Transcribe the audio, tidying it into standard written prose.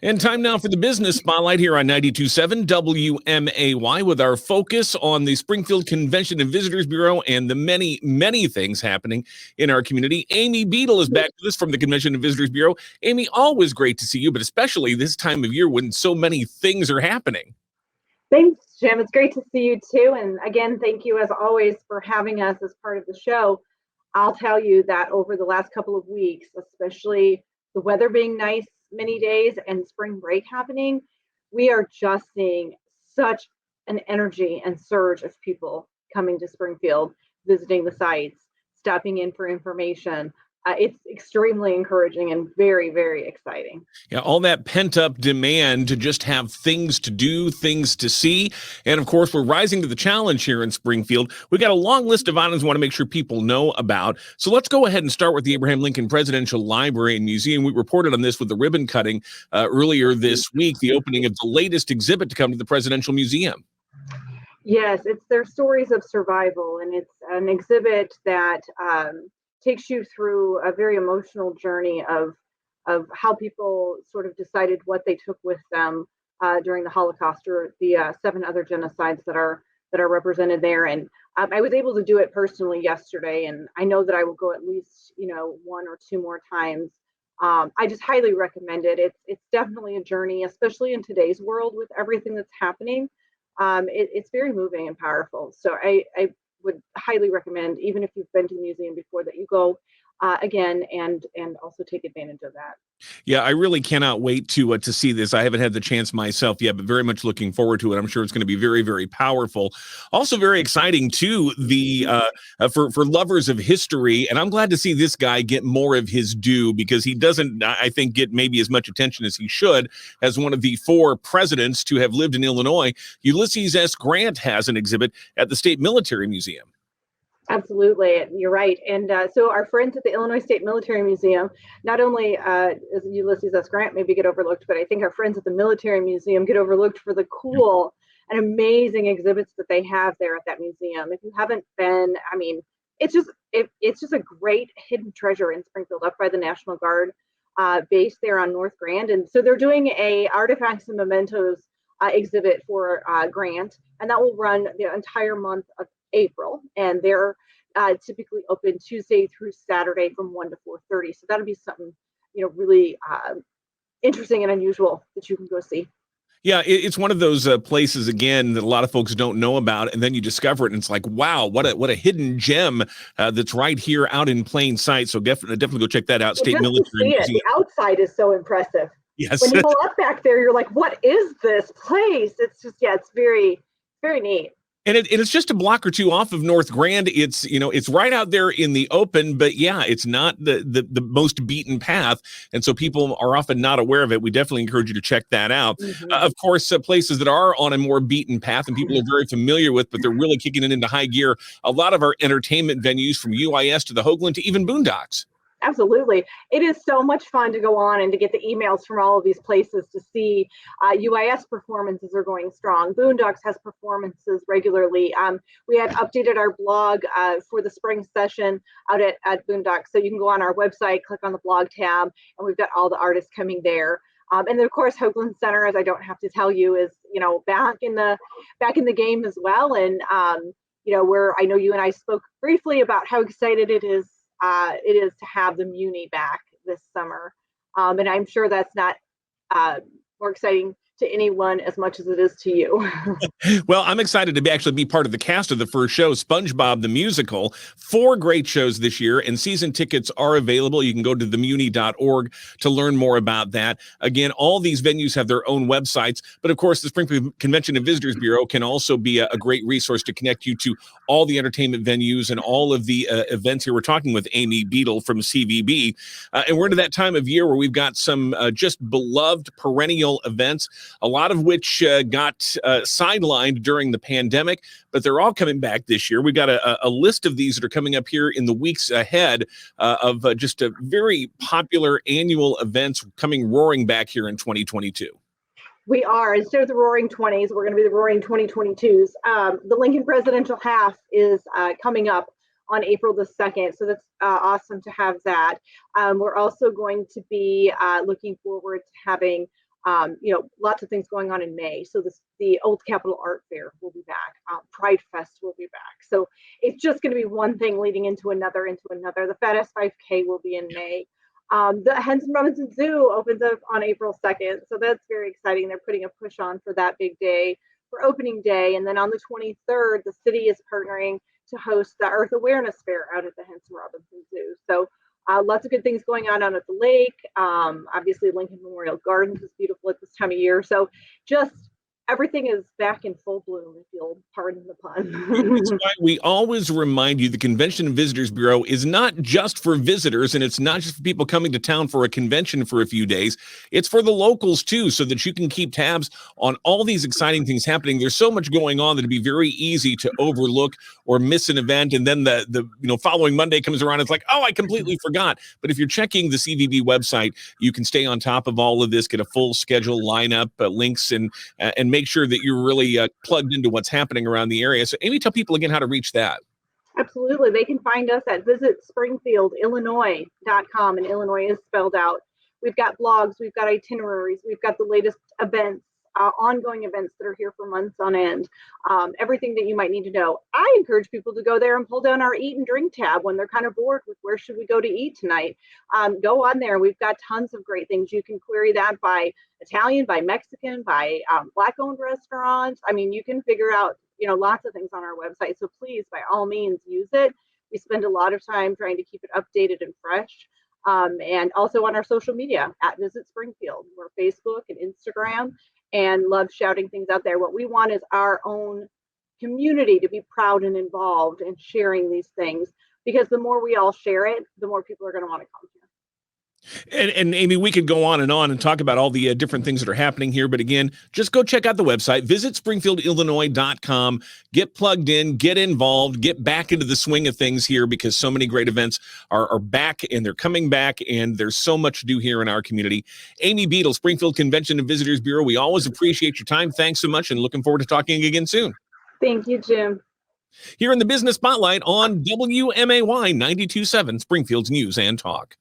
And time now for the business spotlight here on 92.7 WMAY with our focus on the Springfield Convention and Visitors Bureau and the many, many things happening in our community. Amy Beadle is back with us from the Convention and Visitors Bureau. Amy, always great to see you, but especially this time of year when so many things are happening. Thanks, Jim. It's great to see you too. And again, thank you as always for having us as part of the show. I'll tell you that over the last couple of weeks, especially the weather being nice many days and spring break happening, we are just seeing such an energy and surge of people coming to Springfield, visiting the sites, stopping in for information. It's extremely encouraging and very, very exciting. Yeah, all that pent-up demand to just have things to do, things to see. And of course, we're rising to the challenge here in Springfield. We've got a long list of items we want to make sure people know about. So let's go ahead and start with the Abraham Lincoln Presidential Library and Museum. We reported on this with the ribbon cutting earlier this week, the opening of the latest exhibit to come to the Presidential Museum. Yes, it's their stories of survival, and it's an exhibit that takes you through a very emotional journey of how people sort of decided what they took with them during the Holocaust or the 7 other genocides that are represented there. And I was able to do it personally yesterday, and I know that I will go at least 1 or 2 more times. I just highly recommend it. It's definitely a journey, especially in today's world with everything that's happening. It's very moving and powerful. So I would highly recommend, even if you've been to the museum before, that you go again and also take advantage of that. Yeah, I really cannot wait to see this. I haven't had the chance myself yet, but very much looking forward to it. I'm sure it's going to be very, very powerful. Also, very exciting too. The for lovers of history, and I'm glad to see this guy get more of his due because he doesn't, I think, get maybe as much attention as he should. As one of the 4 presidents to have lived in Illinois, Ulysses S. Grant has an exhibit at the State Military Museum. Absolutely, you're right. And so our friends at the Illinois State Military Museum, not only is Ulysses S. Grant maybe get overlooked, but I think our friends at the Military Museum get overlooked for the cool and amazing exhibits that they have there at that museum. If you haven't been, I mean, it's just a great hidden treasure in Springfield, up by the National Guard base there on North Grand. And so they're doing a artifacts and mementos exhibit for Grant, and that will run the entire month of April, and they're typically open Tuesday through Saturday from 1 to 4:30. So that'll be something really interesting and unusual that you can go see. Yeah, it's one of those places again that a lot of folks don't know about, and then you discover it, and it's like, wow, what a hidden gem that's right here out in plain sight. So definitely go check that out. State Military Museum. The outside is so impressive. Yes. When you pull up back there, you're like, what is this place? It's just, it's very, very neat. And it's just a block or 2 off of North Grand. It's it's right out there in the open, but yeah, it's not the most beaten path, and so people are often not aware of it. We definitely encourage you to check that out. Mm-hmm. Of course, places that are on a more beaten path and people are very familiar with, but they're really kicking it into high gear. A lot of our entertainment venues, from UIS to the Hoagland to even Boondocks. Absolutely. It is so much fun to go on and to get the emails from all of these places to see UIS performances are going strong. Boondocks has performances regularly. We had updated our blog for the spring session out at Boondocks. So you can go on our website, click on the blog tab, and we've got all the artists coming there. And then of course, Hoagland Center, as I don't have to tell you, is back in the game as well. And where I know you and I spoke briefly about how excited it is to have the Muni back this summer. And I'm sure that's not more exciting to anyone as much as it is to you. Well, I'm excited to actually be part of the cast of the first show, SpongeBob the Musical. 4 great shows this year, and season tickets are available. You can go to themuni.org to learn more about that. Again, all these venues have their own websites, but of course, the Springfield Convention and Visitors Bureau can also be a great resource to connect you to all the entertainment venues and all of the events here. We're talking with Amy Beadle from CVB, and we're into that time of year where we've got some just beloved perennial events, a lot of which got sidelined during the pandemic, but they're all coming back this year. We've got a list of these that are coming up here in the weeks ahead of just a very popular annual events coming roaring back here in 2022. We are. Instead of the Roaring 20s, we're going to be the Roaring 2022s. The Lincoln Presidential Half is coming up on April the 2nd, so that's awesome to have that. We're also going to be looking forward to having Lots of things going on in May. So the Old Capitol Art Fair will be back. Pride Fest will be back. So it's just going to be one thing leading into another. The Fat S5K will be in May. The Henson Robinson Zoo opens up on April 2nd. So that's very exciting. They're putting a push on for that big day for opening day. And then on the 23rd, the city is partnering to host the Earth Awareness Fair out at the Henson Robinson Zoo. So lots of good things going on out at the lake. Obviously, Lincoln Memorial Gardens is beautiful at this time of year. So just everything is back in full bloom, if you'll pardon the It's pun. why we always remind you the Convention and Visitors Bureau is not just for visitors, and it's not just for people coming to town for a convention for a few days. It's for the locals too, so that you can keep tabs on all these exciting things happening. There's so much going on that it'd be very easy to overlook or miss an event, and then the following Monday comes around, it's like, oh, I completely forgot. But if you're checking the CVB website, you can stay on top of all of this, get a full schedule, lineup, links, and make sure that you're really plugged into what's happening around the area. So Amy, tell people again how to reach that. Absolutely. They can find us at visitspringfieldillinois.com, and Illinois is spelled out. We've got blogs, we've got itineraries, we've got the latest events, ongoing events that are here for months on end, everything that you might need to know. I encourage people to go there and pull down our eat and drink tab when they're kind of bored with where should we go to eat tonight. Go on there. We've got tons of great things. You can query that by Italian, by Mexican, by Black-owned restaurants. I mean, you can figure out lots of things on our website. So please, by all means, use it. We spend a lot of time trying to keep it updated and fresh. And also on our social media at Visit Springfield. We're Facebook and Instagram, and love shouting things out there. What we want is our own community to be proud and involved in sharing these things, because the more we all share it, the more people are going to want to come here. And Amy, we could go on and talk about all the different things that are happening here. But again, just go check out the website, visit springfieldillinois.com, get plugged in, get involved, get back into the swing of things here, because so many great events are back, and they're coming back, and there's so much to do here in our community. Amy Beadle, Springfield Convention and Visitors Bureau, we always appreciate your time. Thanks so much, and looking forward to talking again soon. Thank you, Jim. Here in the Business Spotlight on WMAY 92.7, Springfield's News and Talk.